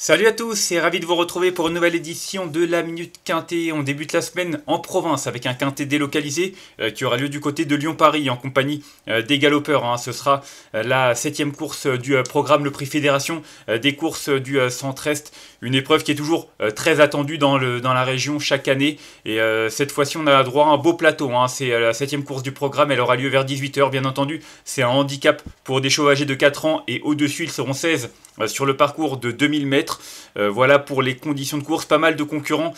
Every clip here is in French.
Salut à tous et ravi de vous retrouver pour une nouvelle édition de la Minute Quintet. On débute la semaine en province avec un quintet délocalisé qui aura lieu du côté de Lyon-Paris en compagnie des galopeurs. Ce sera la 7e course du programme, le prix Fédération des courses du Centre-Est. Une épreuve qui est toujours très attendue dans la région chaque année. Et cette fois-ci, on a droit à un beau plateau. C'est la 7e course du programme, elle aura lieu vers 18h bien entendu. C'est un handicap pour des chevaux âgés de 4 ans et au-dessus, ils seront 16 sur le parcours de 2000 mètres. Voilà pour les conditions de course, pas mal de concurrents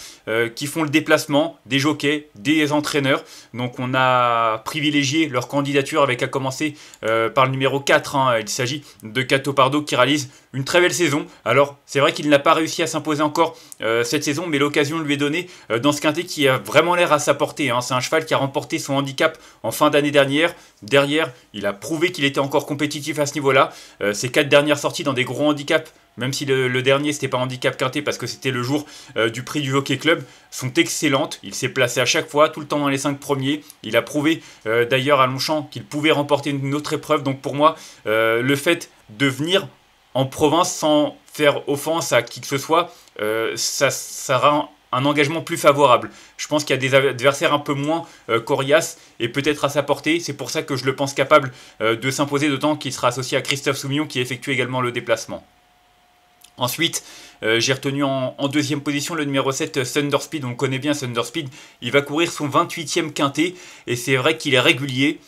qui font le déplacement, des jockeys, des entraîneurs. Donc on a privilégié leur candidature avec à commencer par le numéro 4. Il s'agit de Cato Pardo qui réalise une très belle saison. Alors c'est vrai qu'il n'a pas réussi à s'imposer encore cette saison, mais l'occasion lui est donnée dans ce quintet qui a vraiment l'air à sa portée. C'est un cheval qui a remporté son handicap en fin d'année dernière. Derrière, il a prouvé qu'il était encore compétitif à ce niveau-là. Ses 4 dernières sorties dans des gros handicaps, même si le dernier c'était pas handicap quintet parce que c'était le jour du prix du Jockey Club, sont excellentes. Il s'est placé à chaque fois, tout le temps dans les 5 premiers. Il a prouvé d'ailleurs à Longchamp qu'il pouvait remporter une autre épreuve. Donc pour moi, le fait de venir en province sans faire offense à qui que ce soit, ça rend un engagement plus favorable. Je pense qu'il y a des adversaires un peu moins coriaces et peut-être à sa portée. C'est pour ça que je le pense capable de s'imposer, d'autant qu'il sera associé à Christophe Soumillon qui effectue également le déplacement. Ensuite, j'ai retenu en deuxième position le numéro 7, Thunder Speed. On le connaît bien, Thunder Speed. Il va courir son 28e quintet et c'est vrai qu'il est régulier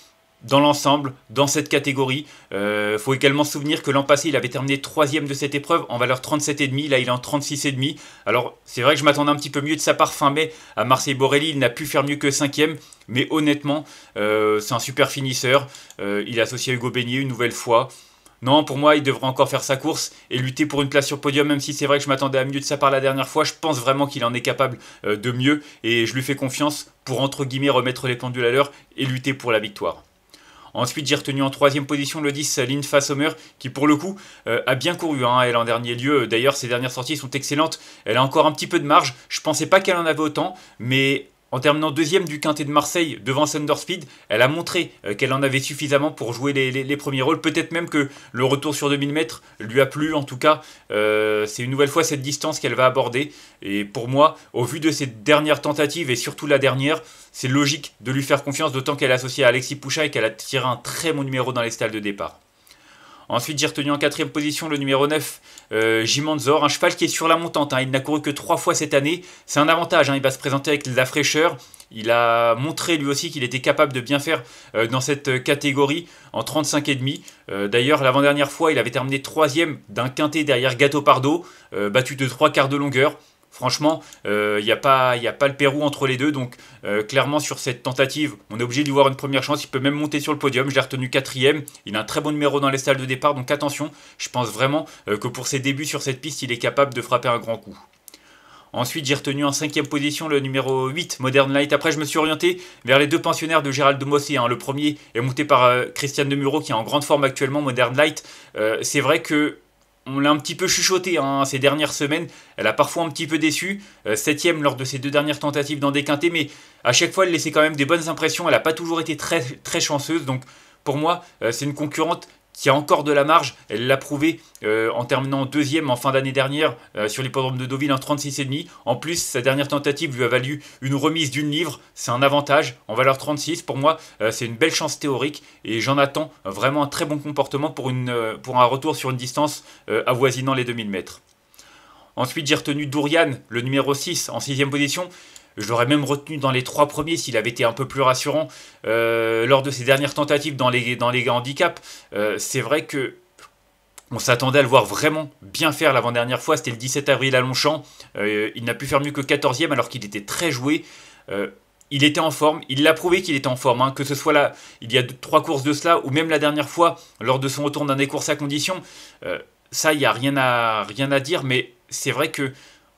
dans l'ensemble, dans cette catégorie. Faut également se souvenir que l'an passé, il avait terminé 3e de cette épreuve en valeur 37,5. Là, il est en 36,5. Alors, c'est vrai que je m'attendais un petit peu mieux de sa part fin mai à Marseille-Borelli. Il n'a pu faire mieux que 5e. Mais honnêtement, c'est un super finisseur. Il est associé à Hugo Beignet une nouvelle fois. Non, pour moi, il devrait encore faire sa course et lutter pour une place sur podium, même si c'est vrai que je m'attendais à mieux de sa part la dernière fois. Je pense vraiment qu'il en est capable de mieux et je lui fais confiance pour, entre guillemets, remettre les pendules à l'heure et lutter pour la victoire. Ensuite, j'ai retenu en 3e position le 10, Linfa Sommer, qui pour le coup a bien couru, elle en dernier lieu. D'ailleurs, ses dernières sorties sont excellentes. Elle a encore un petit peu de marge. Je pensais pas qu'elle en avait autant, mais en terminant 2e du quintet de Marseille devant Thunder Speed, elle a montré qu'elle en avait suffisamment pour jouer les premiers rôles. Peut-être même que le retour sur 2000 mètres lui a plu. En tout cas, c'est une nouvelle fois cette distance qu'elle va aborder. Et pour moi, au vu de ses dernières tentatives et surtout la dernière, c'est logique de lui faire confiance, d'autant qu'elle est associée à Alexis Pouchin et qu'elle a tiré un très bon numéro dans les stalles de départ. Ensuite, j'ai retenu en 4e position le numéro 9, Jimanzor, un cheval qui est sur la montante. Il n'a couru que 3 fois cette année. C'est un avantage, il va se présenter avec de la fraîcheur. Il a montré lui aussi qu'il était capable de bien faire dans cette catégorie en 35,5. D'ailleurs, l'avant-dernière fois, il avait terminé 3e d'un quintet derrière Cato Pardo, battu de 3 quarts de longueur. Franchement, il n'y a pas le Pérou entre les deux, donc clairement sur cette tentative, on est obligé de lui voir une première chance. Il peut même monter sur le podium, je l'ai retenu 4e. Il a un très bon numéro dans les stalles de départ, donc attention, je pense vraiment que pour ses débuts sur cette piste, il est capable de frapper un grand coup. Ensuite, j'ai retenu en 5e position le numéro 8, Modern Light. Après, je me suis orienté vers les 2 pensionnaires de Gérald de Mossé. Le premier est monté par Christiane Demuro, qui est en grande forme actuellement, Modern Light. C'est vrai que on l'a un petit peu chuchoté ces dernières semaines. Elle a parfois un petit peu déçu. 7e lors de ses 2 dernières tentatives dans des quintets. Mais à chaque fois, elle laissait quand même des bonnes impressions. Elle n'a pas toujours été très, très chanceuse. Donc pour moi, c'est une concurrente qui a encore de la marge. Elle l'a prouvé en terminant 2e en fin d'année dernière sur l'hippodrome de Deauville en 36,5. En plus, sa dernière tentative lui a valu une remise d'une livre. C'est un avantage en valeur 36. Pour moi, c'est une belle chance théorique et j'en attends vraiment un très bon comportement pour un retour sur une distance avoisinant les 2000 mètres. Ensuite, j'ai retenu Dourian, le numéro 6, en 6e position. Je l'aurais même retenu dans les 3 premiers s'il avait été un peu plus rassurant lors de ses dernières tentatives dans les handicaps. C'est vrai que on s'attendait à le voir vraiment bien faire l'avant-dernière fois. C'était le 17 avril à Longchamp. Il n'a pu faire mieux que 14e alors qu'il était très joué. Il était en forme, il l'a prouvé qu'il était en forme, que ce soit là, il y a 3 courses de cela, ou même la dernière fois, lors de son retour dans des courses à condition. Ça, il n'y a rien à dire, mais c'est vrai que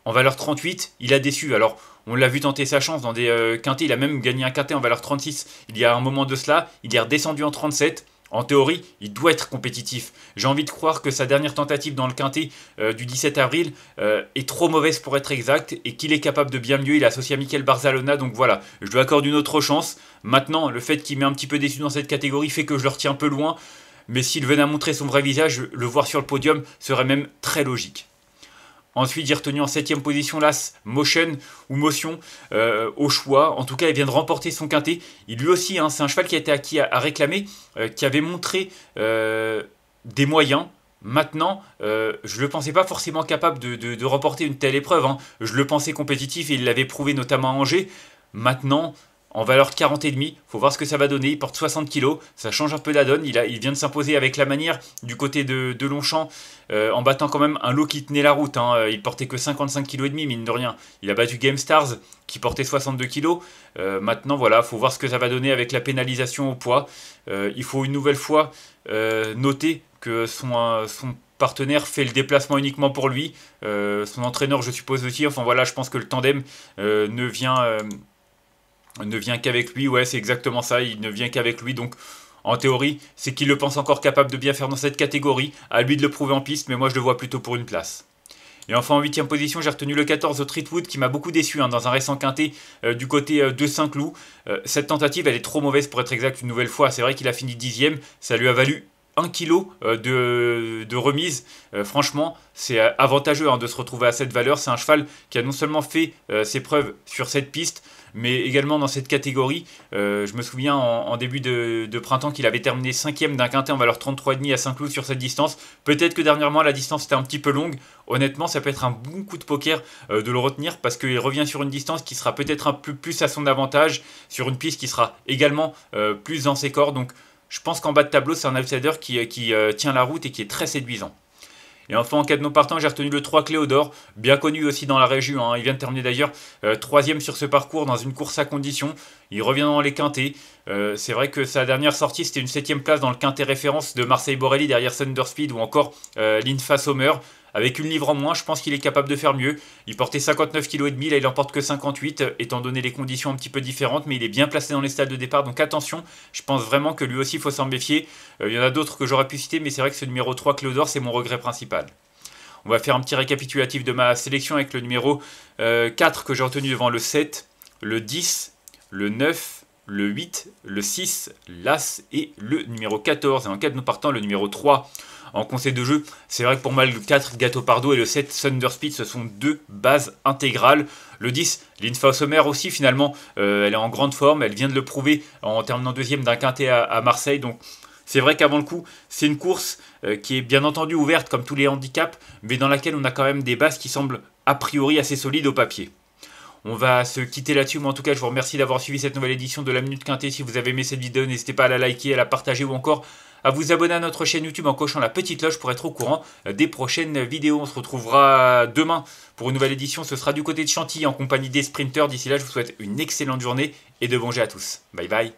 en valeur 38, il a déçu. Alors, on l'a vu tenter sa chance dans des quintets. Il a même gagné un quintet en valeur 36 il y a un moment de cela. Il est redescendu en 37. En théorie, il doit être compétitif. J'ai envie de croire que sa dernière tentative dans le quintet du 17 avril est trop mauvaise pour être exacte et qu'il est capable de bien mieux. Il est associé à Michael Barzalona. Donc voilà, je lui accorde une autre chance. Maintenant, le fait qu'il m'ait un petit peu déçu dans cette catégorie fait que je le retiens un peu loin. Mais s'il venait à montrer son vrai visage, le voir sur le podium serait même très logique. Ensuite, j'ai retenu en 7ème position l'As Motion ou Motion au choix. En tout cas, il vient de remporter son quintet. Il lui aussi, hein, c'est un cheval qui a été acquis à réclamer, qui avait montré des moyens. Maintenant, je ne le pensais pas forcément capable de remporter une telle épreuve, hein. Je le pensais compétitif et il l'avait prouvé notamment à Angers. Maintenant, en valeur de 40,5, faut voir ce que ça va donner. Il porte 60 kg, ça change un peu la donne. Il vient de s'imposer avec la manière du côté de Longchamp, en battant quand même un lot qui tenait la route, hein. Il portait que 55,5 kg, mine de rien. Il a battu Game Stars, qui portait 62 kg. Maintenant, voilà, faut voir ce que ça va donner avec la pénalisation au poids. Il faut une nouvelle fois noter que son partenaire fait le déplacement uniquement pour lui. Son entraîneur, je suppose aussi. Enfin voilà, je pense que le tandem ne vient qu'avec lui. Ouais, c'est exactement ça. Il ne vient qu'avec lui. Donc, en théorie, c'est qu'il le pense encore capable de bien faire dans cette catégorie. À lui de le prouver en piste, mais moi je le vois plutôt pour une place. Et enfin en 8ème position, j'ai retenu le 14 Treatwood qui m'a beaucoup déçu, hein, dans un récent quintet du côté de Saint-Cloud. Cette tentative, elle est trop mauvaise pour être exact une nouvelle fois. C'est vrai qu'il a fini 10ème. Ça lui a valu 1 kg de remise. Franchement, c'est avantageux, hein, de se retrouver à cette valeur. C'est un cheval qui a non seulement fait ses preuves sur cette piste, mais également dans cette catégorie. Je me souviens en début de printemps qu'il avait terminé 5ème d'un quintet en valeur 33,5 à Saint-Cloud sur cette distance. Peut-être que dernièrement la distance était un petit peu longue. Honnêtement, ça peut être un bon coup de poker de le retenir, parce qu'il revient sur une distance qui sera peut-être un peu plus à son avantage, sur une piste qui sera également plus dans ses corps. Donc je pense qu'en bas de tableau, c'est un outsider qui tient la route et qui est très séduisant. Et enfin, en cas de non partant, j'ai retenu le 3 Cléodore, bien connu aussi dans la région, hein. Il vient de terminer d'ailleurs 3ème sur ce parcours dans une course à condition. Il revient dans les quintets. C'est vrai que sa dernière sortie, c'était une 7ème place dans le quintet référence de Marseille Borelli derrière Thunderspeed ou encore l'Infa Sommer. Avec une livre en moins, je pense qu'il est capable de faire mieux. Il portait 59,5 kg, là il en porte que 58, étant donné les conditions un petit peu différentes, mais il est bien placé dans les stades de départ, donc attention, je pense vraiment que lui aussi il faut s'en méfier. Il y en a d'autres que j'aurais pu citer, mais c'est vrai que ce numéro 3 Cléodore, c'est mon regret principal. On va faire un petit récapitulatif de ma sélection avec le numéro 4 que j'ai retenu devant le 7, le 10, le 9, le 8, le 6, l'As et le numéro 14. Et en cas de non partant, le numéro 3. En conseil de jeu, c'est vrai que pour moi le 4 Gâteau Pardo et le 7 Thunderspeed, ce sont deux bases intégrales. Le 10, l'Infa Sommer aussi finalement, elle est en grande forme, elle vient de le prouver en terminant 2ème d'un quintet à Marseille. Donc c'est vrai qu'avant le coup, c'est une course qui est bien entendu ouverte comme tous les handicaps, mais dans laquelle on a quand même des bases qui semblent a priori assez solides au papier. On va se quitter là-dessus, mais en tout cas je vous remercie d'avoir suivi cette nouvelle édition de la Minute Quintet. Si vous avez aimé cette vidéo, n'hésitez pas à la liker, à la partager ou encore à vous abonner à notre chaîne YouTube en cochant la petite cloche pour être au courant des prochaines vidéos. On se retrouvera demain pour une nouvelle édition, ce sera du côté de Chantilly en compagnie des sprinters. D'ici là, je vous souhaite une excellente journée et de bons jets à tous. Bye bye.